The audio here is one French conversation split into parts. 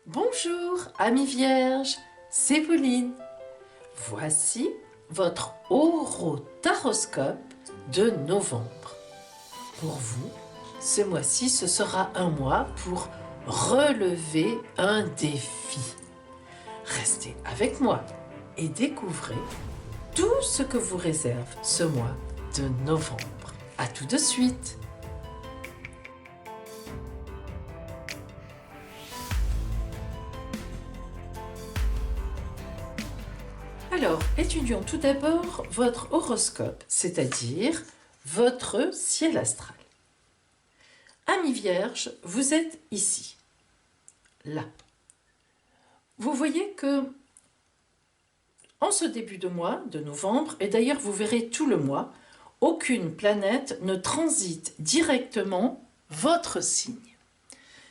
Bonjour, amis vierges, c'est Pauline. Voici votre horotaroscope de novembre. Pour vous, ce mois-ci, ce sera un mois pour relever un défi. Restez avec moi et découvrez tout ce que vous réserve ce mois de novembre. À tout de suite. Alors, étudions tout d'abord votre horoscope, c'est-à-dire votre ciel astral. Amis vierges, vous êtes ici, là. Vous voyez que en ce début de mois de novembre, et d'ailleurs vous verrez tout le mois, aucune planète ne transite directement votre signe.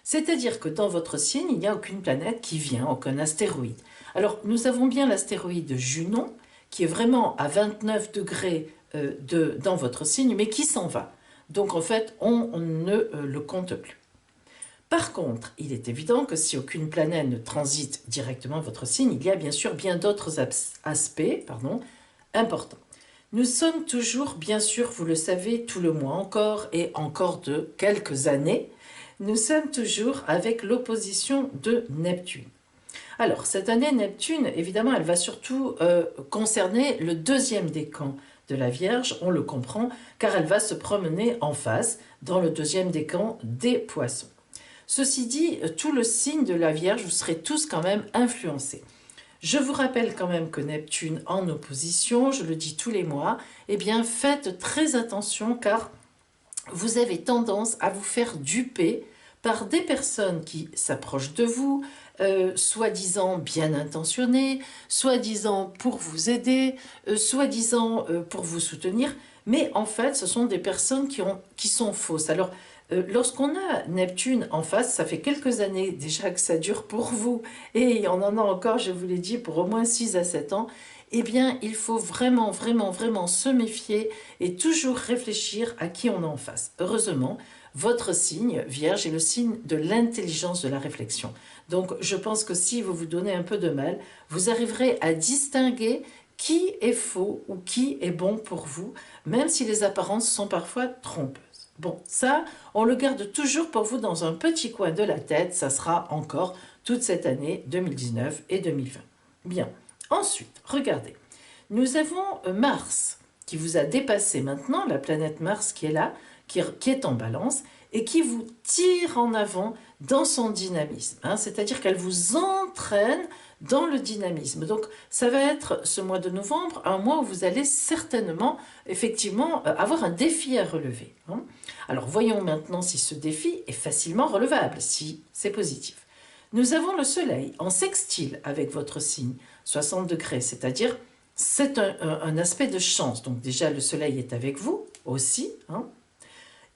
C'est-à-dire que dans votre signe, il n'y a aucune planète qui vient, aucun astéroïde. Alors, nous avons bien l'astéroïde Junon, qui est vraiment à 29 degrés dans votre signe, mais qui s'en va. Donc, en fait, on ne le compte plus. Par contre, il est évident que si aucune planète ne transite directement votre signe, il y a bien sûr bien d'autres aspects importants. Nous sommes toujours, bien sûr, vous le savez, tout le mois encore et encore de quelques années, nous sommes toujours avec l'opposition de Neptune. Alors, cette année, Neptune, évidemment, elle va surtout concerner le deuxième décan de la Vierge, on le comprend, car elle va se promener en face dans le deuxième décan des Poissons. Ceci dit, tout le signe de la Vierge, vous serez tous quand même influencés. Je vous rappelle quand même que Neptune en opposition, je le dis tous les mois, eh bien faites très attention car vous avez tendance à vous faire duper par des personnes qui s'approchent de vous, soi-disant bien intentionnées, soi-disant pour vous aider, soi-disant pour vous soutenir, mais en fait ce sont des personnes qui sont fausses. Alors lorsqu'on a Neptune en face, ça fait quelques années déjà que ça dure pour vous, et on en a encore, je vous l'ai dit, pour au moins 6 à 7 ans, eh bien, il faut vraiment se méfier et toujours réfléchir à qui on a en face. Heureusement, votre signe, Vierge, est le signe de l'intelligence de la réflexion. Donc, je pense que si vous vous donnez un peu de mal, vous arriverez à distinguer qui est faux ou qui est bon pour vous, même si les apparences sont parfois trompeuses. Bon, ça, on le garde toujours pour vous dans un petit coin de la tête, ça sera encore toute cette année 2019 et 2020. Bien. Ensuite, regardez, nous avons Mars qui vous a dépassé maintenant, la planète Mars qui est là, qui est en balance et qui vous tire en avant dans son dynamisme. C'est-à-dire qu'elle vous entraîne dans le dynamisme. Donc, ça va être ce mois de novembre, un mois où vous allez certainement, effectivement, avoir un défi à relever. Alors, voyons maintenant si ce défi est facilement relevable, si c'est positif. Nous avons le Soleil en sextile avec votre signe, 60 degrés, c'est-à-dire c'est un aspect de chance. Donc déjà, le Soleil est avec vous aussi.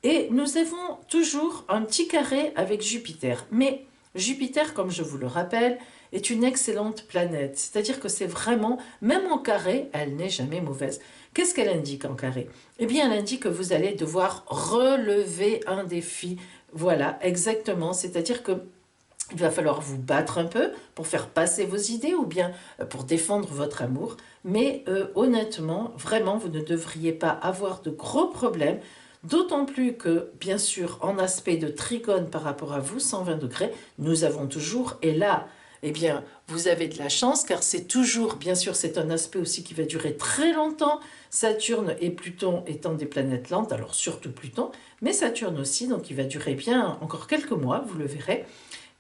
Et nous avons toujours un petit carré avec Jupiter. Mais Jupiter, comme je vous le rappelle, est une excellente planète. C'est-à-dire que c'est vraiment, même en carré, elle n'est jamais mauvaise. Qu'est-ce qu'elle indique en carré? Eh bien, elle indique que vous allez devoir relever un défi. Voilà, exactement. C'est-à-dire que il va falloir vous battre un peu pour faire passer vos idées ou bien pour défendre votre amour. Mais honnêtement, vraiment, vous ne devriez pas avoir de gros problèmes. D'autant plus que, bien sûr, en aspect de trigone par rapport à vous, 120 degrés, nous avons toujours, et là, eh bien, vous avez de la chance, car c'est toujours, bien sûr, c'est un aspect aussi qui va durer très longtemps, Saturne et Pluton étant des planètes lentes, alors surtout Pluton, mais Saturne aussi, donc il va durer bien encore quelques mois, vous le verrez,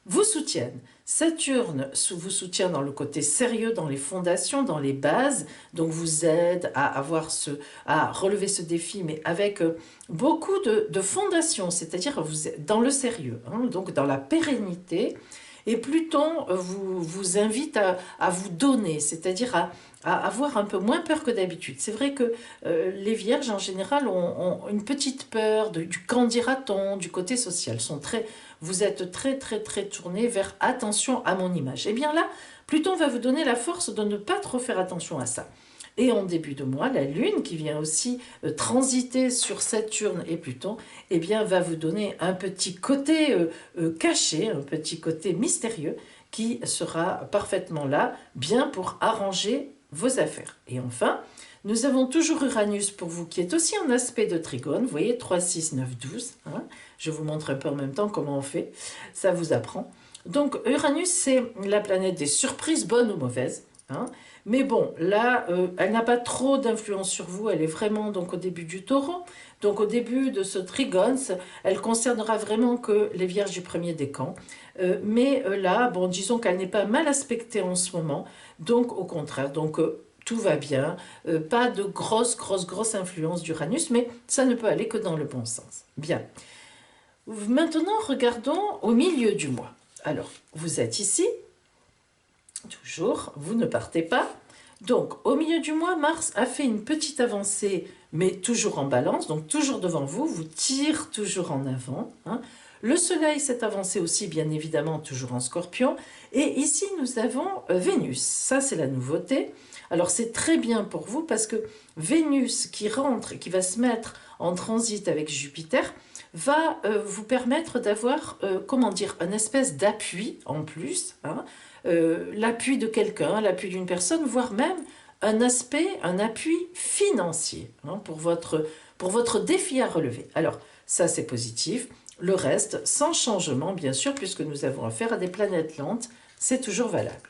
vous soutiennent. Saturne vous soutient dans le côté sérieux, dans les fondations, dans les bases, donc vous aide à relever ce défi, mais avec beaucoup de fondations, c'est-à-dire vous êtes dans le sérieux, donc dans la pérennité. Et Pluton vous invite à vous donner, c'est-à-dire à avoir un peu moins peur que d'habitude. C'est vrai que les vierges, en général, ont une petite peur du qu'en dira-t-on, du côté social. Vous êtes très tournés vers attention à mon image. Et bien là, Pluton va vous donner la force de ne pas trop faire attention à ça. Et en début de mois, la Lune, qui vient aussi transiter sur Saturne et Pluton, eh bien, va vous donner un petit côté caché, un petit côté mystérieux, qui sera parfaitement là, bien pour arranger vos affaires. Et enfin, nous avons toujours Uranus pour vous, qui est aussi en aspect de trigone. Vous voyez, 3, 6, 9, 12. Hein. Je vous montre un peu en même temps comment on fait. Ça vous apprend. Donc, Uranus, c'est la planète des surprises, bonnes ou mauvaises. Hein. Mais bon, là, elle n'a pas trop d'influence sur vous. Elle est vraiment donc au début du taureau. Donc, au début de ce trigone, elle concernera vraiment que les vierges du premier décan. Mais là, bon, disons qu'elle n'est pas mal aspectée en ce moment. Donc, au contraire, donc tout va bien. Pas de grosse influence d'Uranus, mais ça ne peut aller que dans le bon sens. Bien. Maintenant, regardons au milieu du mois. Alors, vous êtes ici. Toujours, vous ne partez pas. Donc, au milieu du mois, Mars a fait une petite avancée, mais toujours en balance, donc toujours devant vous, vous tire toujours en avant. Hein. Le Soleil s'est avancé aussi, bien évidemment, toujours en Scorpion. Et ici, nous avons Vénus. Ça, c'est la nouveauté. Alors, c'est très bien pour vous parce que Vénus qui rentre, qui va se mettre en transit avec Jupiter, va vous permettre d'avoir, comment dire, une espèce d'appui en plus, hein, l'appui de quelqu'un, l'appui d'une personne, voire même un aspect, un appui financier hein, pour votre défi à relever. Alors, ça c'est positif. Le reste, sans changement, bien sûr, puisque nous avons affaire à des planètes lentes, c'est toujours valable.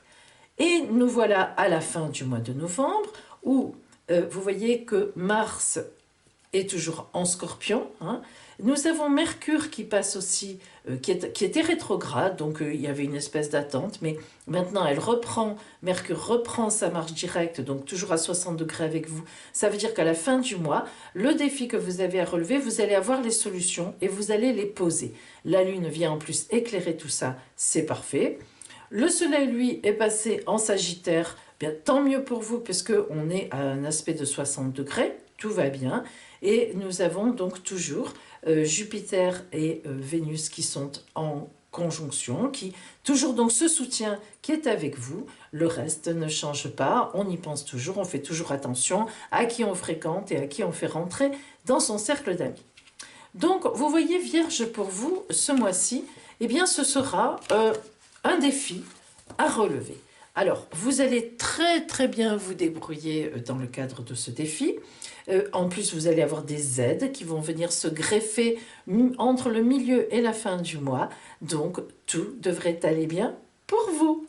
Et nous voilà à la fin du mois de novembre, où vous voyez que Mars est toujours en Scorpion. Hein. Nous avons Mercure qui passe aussi, qui était rétrograde, donc il y avait une espèce d'attente, mais maintenant elle reprend, Mercure reprend sa marche directe, donc toujours à 60 degrés avec vous. Ça veut dire qu'à la fin du mois, le défi que vous avez à relever, vous allez avoir les solutions et vous allez les poser. La Lune vient en plus éclairer tout ça, c'est parfait. Le Soleil, lui, est passé en Sagittaire, bien, tant mieux pour vous, puisqu'on est à un aspect de 60 degrés, tout va bien. Et nous avons donc toujours Jupiter et Vénus qui sont en conjonction, qui toujours donc ce soutien qui est avec vous. Le reste ne change pas, on y pense toujours, on fait toujours attention à qui on fréquente et à qui on fait rentrer dans son cercle d'amis. Donc vous voyez Vierge pour vous ce mois-ci, eh bien ce sera un défi à relever. Alors, vous allez très bien vous débrouiller dans le cadre de ce défi. En plus, vous allez avoir des aides qui vont venir se greffer entre le milieu et la fin du mois. Donc, tout devrait aller bien pour vous.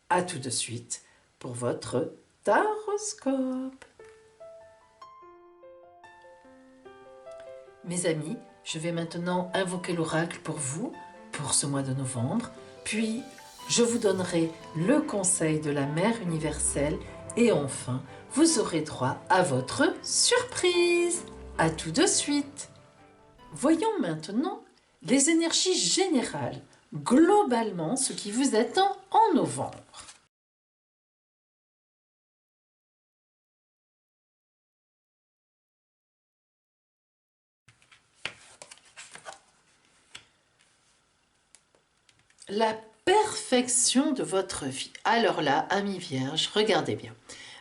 À tout de suite pour votre taroscope. Mes amis, je vais maintenant invoquer l'oracle pour vous, pour ce mois de novembre. Puis, je vous donnerai le conseil de la Mère universelle et enfin, vous aurez droit à votre surprise. À tout de suite. Voyons maintenant les énergies générales, globalement ce qui vous attend en novembre. La perfection de votre vie. Alors là, amis vierges, regardez bien.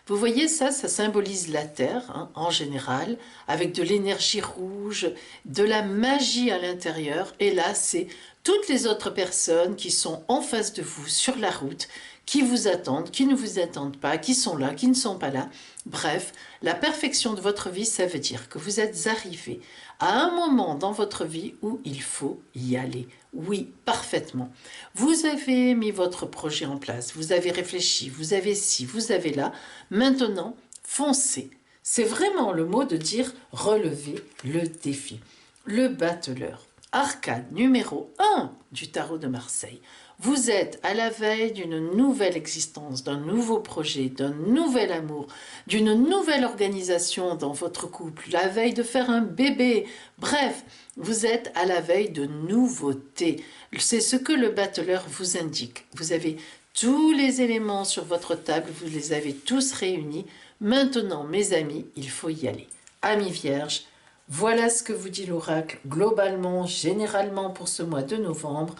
Vous voyez ça symbolise la Terre hein, en général, avec de l'énergie rouge, de la magie à l'intérieur. Et là, c'est toutes les autres personnes qui sont en face de vous sur la route, qui vous attendent, qui ne vous attendent pas, qui sont là, qui ne sont pas là. Bref, la perfection de votre vie, ça veut dire que vous êtes arrivé à un moment dans votre vie où il faut y aller. Oui, parfaitement. Vous avez mis votre projet en place, vous avez réfléchi, vous avez ci, vous avez là. Maintenant, foncez. C'est vraiment le mot de dire relever le défi. Le battleur, arcane numéro 1 du tarot de Marseille. Vous êtes à la veille d'une nouvelle existence, d'un nouveau projet, d'un nouvel amour, d'une nouvelle organisation dans votre couple, la veille de faire un bébé. Bref, vous êtes à la veille de nouveautés. C'est ce que le battleur vous indique. Vous avez tous les éléments sur votre table, vous les avez tous réunis. Maintenant, mes amis, il faut y aller. Amis vierges, voilà ce que vous dit l'oracle globalement, généralement pour ce mois de novembre.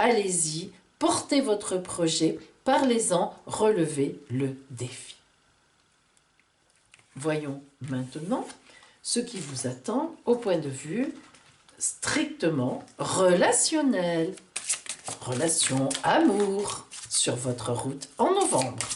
Allez-y, portez votre projet, parlez-en, relevez le défi. voyons maintenant ce qui vous attend au point de vue strictement relationnel. Relation amour sur votre route en novembre.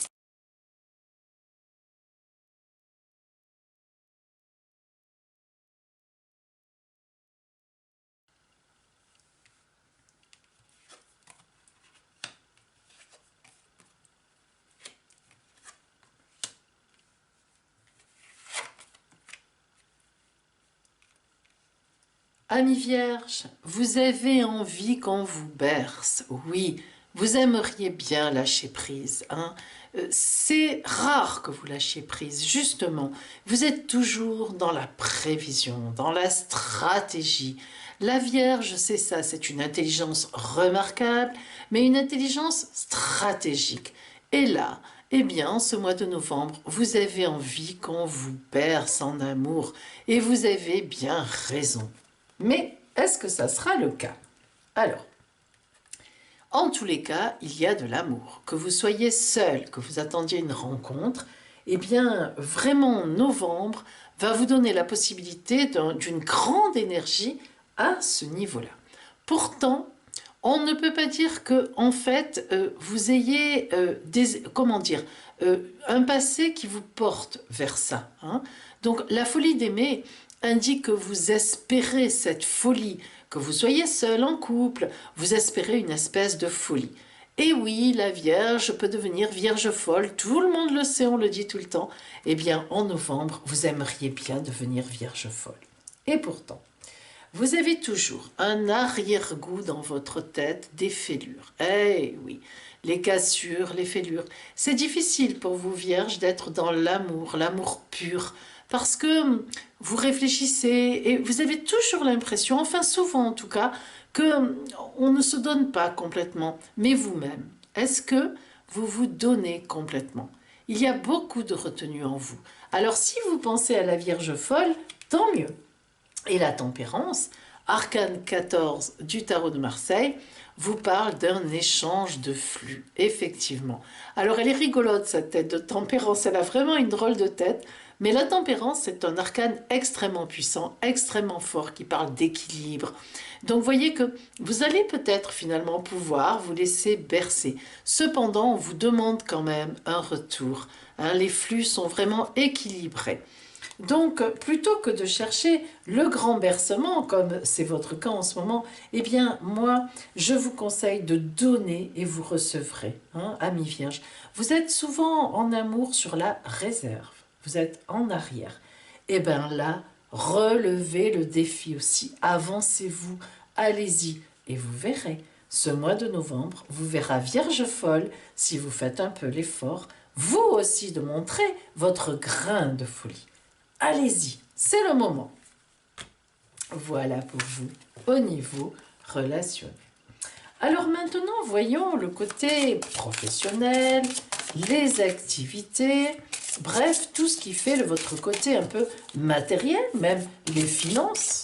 Amis vierges, vous avez envie qu'on vous berce, oui, vous aimeriez bien lâcher prise, hein? C'est rare que vous lâchiez prise, justement, vous êtes toujours dans la prévision, dans la stratégie. La Vierge, c'est ça, c'est une intelligence remarquable, mais une intelligence stratégique. Et là, eh bien, ce mois de novembre, vous avez envie qu'on vous berce en amour, et vous avez bien raison. Mais est-ce que ça sera le cas? Alors, en tous les cas, il y a de l'amour. Que vous soyez seul, que vous attendiez une rencontre, eh bien, vraiment, novembre va vous donner la possibilité d'une grande énergie à ce niveau-là. Pourtant, on ne peut pas dire que, en fait, vous ayez un passé qui vous porte vers ça, hein. Donc, la folie d'aimer indique que vous espérez cette folie, que vous soyez seul en couple, vous espérez une espèce de folie. Et oui, la Vierge peut devenir Vierge folle, tout le monde le sait, on le dit tout le temps. Eh bien, en novembre, vous aimeriez bien devenir Vierge folle. Et pourtant, vous avez toujours un arrière-goût dans votre tête des fêlures. Eh oui, les cassures, les fêlures. C'est difficile pour vous, Vierge, d'être dans l'amour, l'amour pur, parce que vous réfléchissez et vous avez toujours l'impression, enfin souvent en tout cas, qu'on ne se donne pas complètement. Mais vous-même, est-ce que vous vous donnez complètement? Il y a beaucoup de retenue en vous. Alors si vous pensez à la Vierge folle, tant mieux. Et la tempérance, arcane 14 du tarot de Marseille, vous parle d'un échange de flux, effectivement. Alors elle est rigolote cette tête de tempérance, elle a vraiment une drôle de tête, mais la tempérance c'est un arcane extrêmement puissant, extrêmement fort, qui parle d'équilibre. Donc vous voyez que vous allez peut-être finalement pouvoir vous laisser bercer. Cependant, on vous demande quand même un retour, hein, les flux sont vraiment équilibrés. Donc, plutôt que de chercher le grand bercement, comme c'est votre cas en ce moment, eh bien, moi, je vous conseille de donner et vous recevrez, hein, amis vierges. Vous êtes souvent en amour sur la réserve, vous êtes en arrière. Eh bien là, relevez le défi aussi, avancez-vous, allez-y, et vous verrez, ce mois de novembre vous verra Vierge folle si vous faites un peu l'effort, vous aussi de montrer votre grain de folie. Allez-y, c'est le moment. Voilà pour vous au niveau relationnel. Alors maintenant, voyons le côté professionnel, les activités, bref, tout ce qui fait votre côté un peu matériel, même les finances.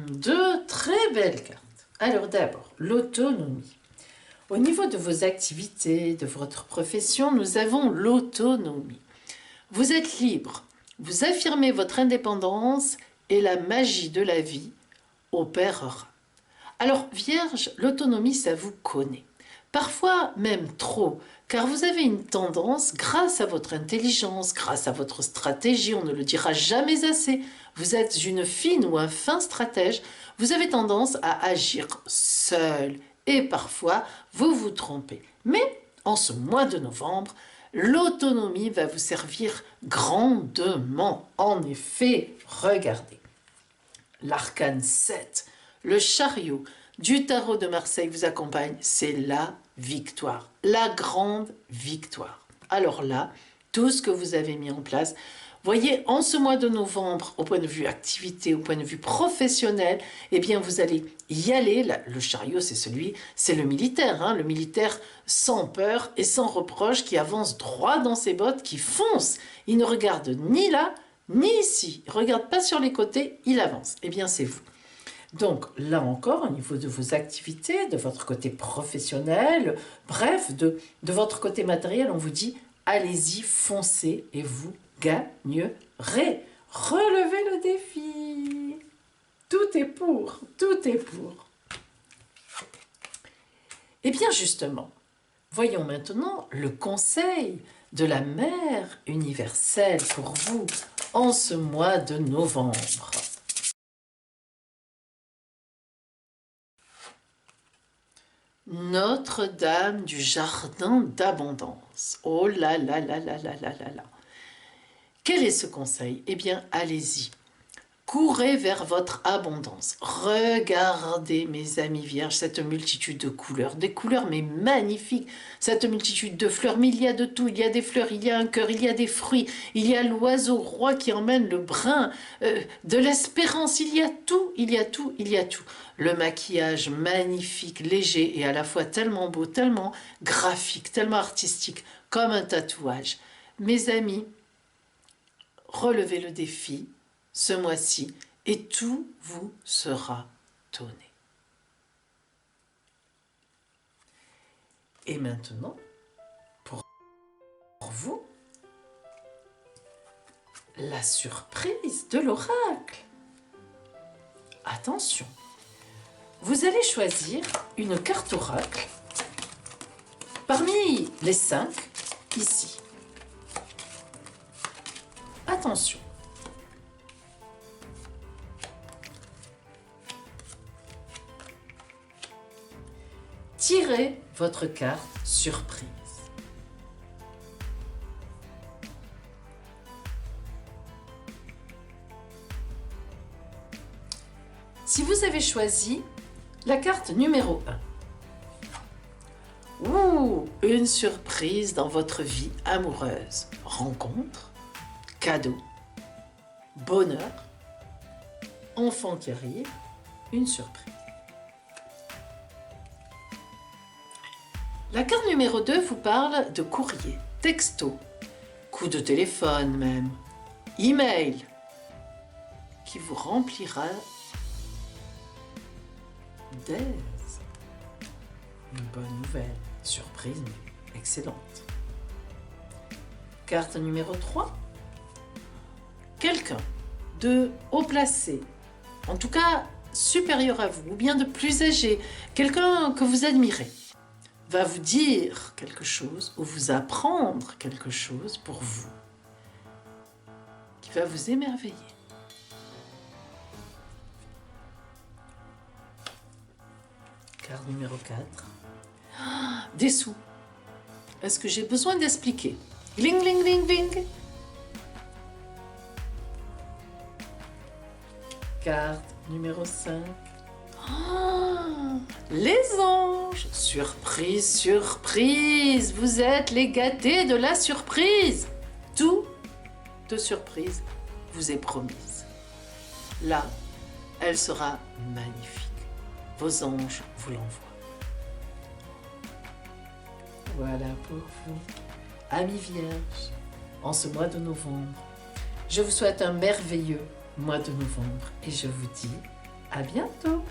Deux très belles cartes. Alors d'abord, l'autonomie. Au niveau de vos activités, de votre profession, nous avons l'autonomie. Vous êtes libre, vous affirmez votre indépendance et la magie de la vie opérera. Alors Vierge, l'autonomie, ça vous connaît. Parfois même trop, car vous avez une tendance, grâce à votre intelligence, grâce à votre stratégie, on ne le dira jamais assez, vous êtes une fine ou un fin stratège, vous avez tendance à agir seul et parfois vous vous trompez. Mais en ce mois de novembre, l'autonomie va vous servir grandement. En effet, regardez, l'arcane 7, le chariot du tarot de Marseille vous accompagne, c'est la victoire, la grande victoire. Alors là, tout ce que vous avez mis en place, voyez, en ce mois de novembre, au point de vue activité, au point de vue professionnel, eh bien vous allez y aller. Le chariot, c'est le militaire, hein, le militaire sans peur et sans reproche, qui avance droit dans ses bottes, qui fonce. Il ne regarde ni là, ni ici. Il ne regarde pas sur les côtés, il avance. Eh bien, c'est vous. Donc, là encore, au niveau de vos activités, de votre côté professionnel, bref, de votre côté matériel, on vous dit, allez-y, foncez et vous gagnerez. Relevez le défi. Tout est pour, tout est pour. Eh bien, justement, voyons maintenant le conseil de la Mère universelle pour vous en ce mois de novembre. Notre-Dame du Jardin d'Abondance. Oh là là là là là là là là. Quel est ce conseil? Eh bien, allez-y. Courez vers votre abondance. Regardez, mes amis vierges, cette multitude de couleurs. Des couleurs, mais magnifiques. Cette multitude de fleurs. Mais il y a de tout. Il y a des fleurs, il y a un cœur, il y a des fruits. Il y a l'oiseau roi qui emmène le brin de l'espérance. Il y a tout, il y a tout, il y a tout. Le maquillage magnifique, léger et à la fois tellement beau, tellement graphique, tellement artistique, comme un tatouage. Mes amis, relevez le défi ce mois-ci et tout vous sera donné. Et maintenant, pour vous, la surprise de l'oracle. Attention, vous allez choisir une carte oracle parmi les 5 ici. Attention. Tirez votre carte surprise. Si vous avez choisi la carte numéro 1, ouh, une surprise dans votre vie amoureuse. Rencontre, cadeau, bonheur, enfant qui arrive, une surprise. La carte numéro 2 vous parle de courrier, texto, coup de téléphone même, email, qui vous remplira d'aise. Une bonne nouvelle, surprise, mais excellente. Carte numéro 3, quelqu'un de haut placé, en tout cas supérieur à vous, ou bien de plus âgé, quelqu'un que vous admirez, va vous dire quelque chose ou vous apprendre quelque chose pour vous, qui va vous émerveiller. Carte numéro 4. Ah, des sous. Est-ce que j'ai besoin d'expliquer? Gling, gling, gling, gling. Carte numéro 5. Oh, les anges. Surprise, surprise. Vous êtes les gâtés de la surprise. Tout de surprise vous est promise. Là, elle sera magnifique. Vos anges vous l'envoient. Voilà pour vous, amis vierges, en ce mois de novembre. Je vous souhaite un merveilleux mois de novembre et je vous dis à bientôt.